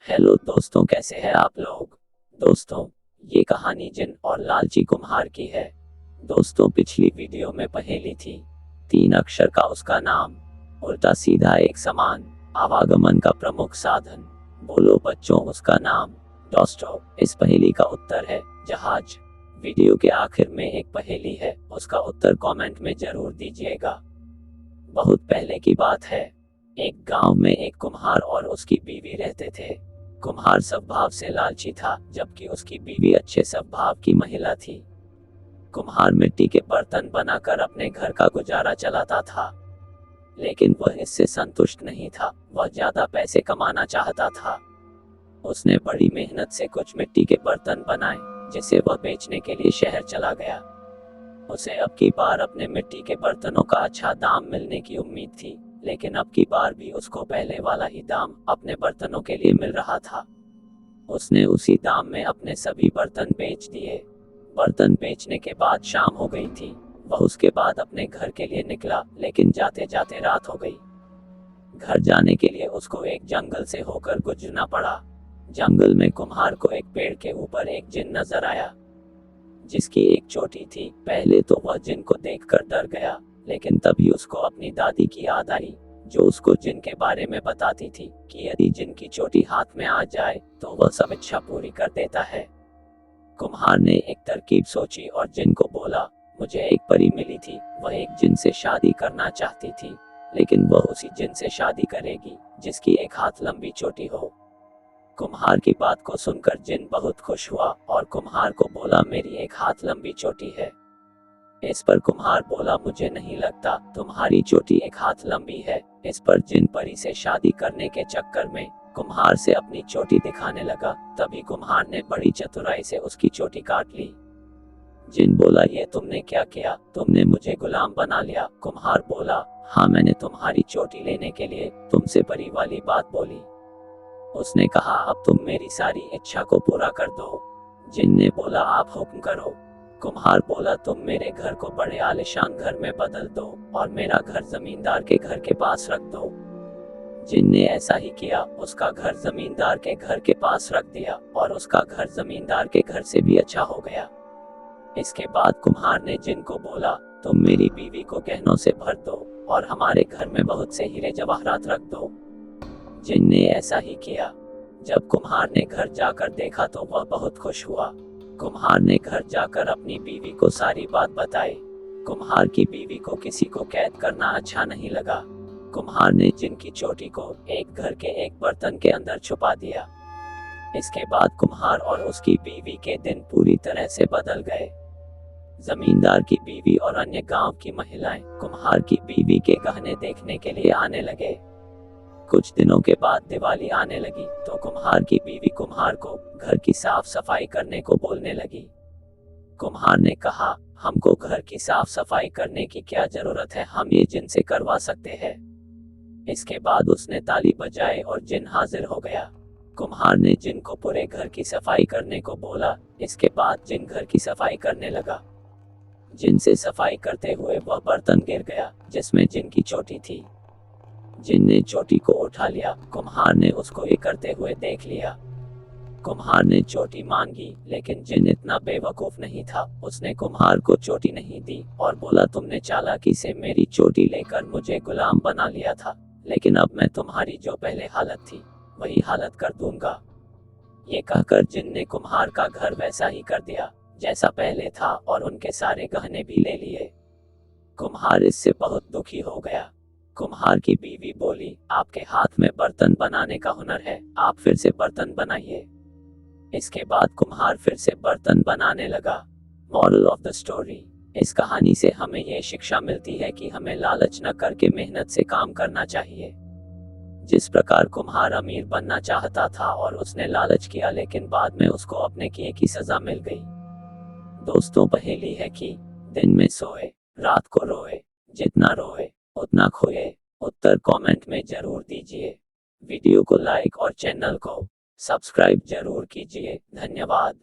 Hello दोस्तों, कैसे हैं आप लोग। दोस्तों, ये कहानी जिन और लालची कुम्हार की है। दोस्तों, पिछली वीडियो में पहेली थी, 3 अक्षर का उसका नाम, उल्टा सीधा एक समान, आवागमन का प्रमुख साधन, बोलो बच्चों उसका नाम। दोस्तों, इस पहेली का उत्तर है जहाज। वीडियो के आखिर में एक पहेली है, उसका उत्तर कमेंट में जरूर दीजिएगा। बहुत पहले की बात है, एक गांव में एक कुम्हार और उसकी बीवी रहते थे। कुम्हार स्वभाव से लालची था, जबकि उसकी बीवी अच्छे स्वभाव की महिला थी। कुम्हार मिट्टी के बर्तन बनाकर अपने घर का गुजारा चलाता था, लेकिन वह इससे संतुष्ट नहीं था। वह ज्यादा पैसे कमाना चाहता था। उसने बड़ी मेहनत से कुछ मिट्टी के बर्तन बनाए, जिसे वह बेचने के लिए शहर चला गया। उसे अब की बार अपने मिट्टी के बर्तनों का अच्छा दाम मिलने की उम्मीद थी, लेकिन अब की बार भी उसको पहले वाला ही दाम अपने बर्तनों के लिए मिल रहा था। उसने उसी दाम में अपने सभी बर्तन बेच दिए। बर्तन बेचने के बाद शाम हो गई थी। वह उसके बाद अपने घर के लिए निकला, लेकिन जाते जाते रात हो गई। घर जाने के लिए उसको एक जंगल से होकर गुजरना पड़ा। जंगल में कुम्हार को एक पेड़ के ऊपर एक जिन नजर आया, जिसकी एक चोटी थी। पहले तो वह जिन को देखकर डर गया, लेकिन तभी उसको अपनी दादी की याद आई, जो उसको जिन के बारे में बताती थी कि यदि जिन की चोटी हाथ में आ जाए तो वह सब इच्छा पूरी कर देता है। कुम्हार ने एक तरकीब सोची और जिन को बोला, मुझे एक परी मिली थी, वह एक जिन से शादी करना चाहती थी, लेकिन वह उसी जिन से शादी करेगी जिसकी एक हाथ लंबी चोटी हो। कुम्हार की बात को सुनकर जिन बहुत खुश हुआ और कुम्हार को बोला, मेरी एक हाथ लंबी चोटी है। इस पर कुम्हार बोला, मुझे नहीं लगता तुम्हारी चोटी एक हाथ लंबी है। इस पर जिन परी से शादी करने के चक्कर में कुम्हार से अपनी चोटी दिखाने लगा। तभी कुम्हार ने बड़ी चतुराई से उसकी चोटी काट ली। जिन बोला, ये तुमने क्या किया, तुमने मुझे गुलाम बना लिया। कुम्हार बोला, हाँ, मैंने तुम्हारी चोटी लेने के लिए तुमसे परी वाली बात बोली। उसने कहा, अब तुम मेरी सारी इच्छा को पूरा कर दो। जिन ने बोला, आप हुक्म करो। कुम्हार बोला, तुम मेरे घर को बड़े आलीशान घर में बदल दो और मेरा घर जमींदार के घर के पास रख दो। जिन ने ऐसा ही किया, उसका घर जमींदार के घर के पास रख दिया और उसका घर जमींदार के घर से भी अच्छा हो गया। इसके बाद कुम्हार ने जिन को बोला, तुम मेरी बीवी को गहनों से भर दो और हमारे घर में बहुत से हीरे जवाहरात रख दो। जिन ने ऐसा ही किया। जब कुम्हार ने घर जाकर देखा तो वह बहुत खुश हुआ। कुम्हार ने घर जाकर अपनी बीवी को सारी बात बताई। कुम्हार की बीवी को किसी को कैद करना अच्छा नहीं लगा। कुम्हार ने जिन की चोटी को एक घर के एक बर्तन के अंदर छुपा दिया। इसके बाद कुम्हार और उसकी बीवी के दिन पूरी तरह से बदल गए। जमींदार की बीवी और अन्य गांव की महिलाएं कुम्हार की बीवी के गहने देखने के लिए आने लगे। कुछ दिनों के बाद दिवाली आने लगी तो कुम्हार की बीवी कुम्हार को घर की साफ सफाई करने को बोलने लगी। कुम्हार ने कहा, हमको घर की साफ सफाई करने की क्या जरूरत है, हम ये जिन से करवा सकते हैं। इसके बाद उसने ताली बजाई और जिन हाजिर हो गया। कुम्हार ने जिन को पूरे घर की सफाई करने को बोला। इसके बाद जिन घर की सफाई करने लगा। जिन से सफाई करते हुए वह बर्तन गिर गया जिसमें जिन की चोटी थी। जिन ने चोटी को उठा लिया। कुम्हार ने उसको ये करते हुए देख लिया। कुम्हार ने चोटी मांगी, लेकिन जिन इतना बेवकूफ नहीं था, उसने कुम्हार को चोटी नहीं दी और बोला, तुमने चालाकी से मेरी चोटी लेकर मुझे गुलाम बना लिया था, लेकिन अब मैं तुम्हारी जो पहले हालत थी वही हालत कर दूंगा। ये कहकर जिन ने कुम्हार का घर वैसा ही कर दिया जैसा पहले था और उनके सारे गहने भी ले लिए। कुम्हार इससे बहुत दुखी हो गया। कुम्हार की बीवी बोली, आपके हाथ में बर्तन बनाने का हुनर है, आप फिर से बर्तन बनाइए। इसके बाद कुम्हार फिर से बर्तन बनाने लगा। मॉरल ऑफ द स्टोरी, इस कहानी से हमें यह शिक्षा मिलती है कि हमें लालच न करके मेहनत से काम करना चाहिए। जिस प्रकार कुम्हार अमीर बनना चाहता था और उसने लालच किया, लेकिन बाद में उसको अपने किए की सजा मिल गई। दोस्तों, पहेली है कि दिन में सोए, रात को रोए, जितना रोए उतना खोए। उत्तर कमेंट में जरूर दीजिए। वीडियो को लाइक और चैनल को सब्सक्राइब जरूर कीजिए। धन्यवाद।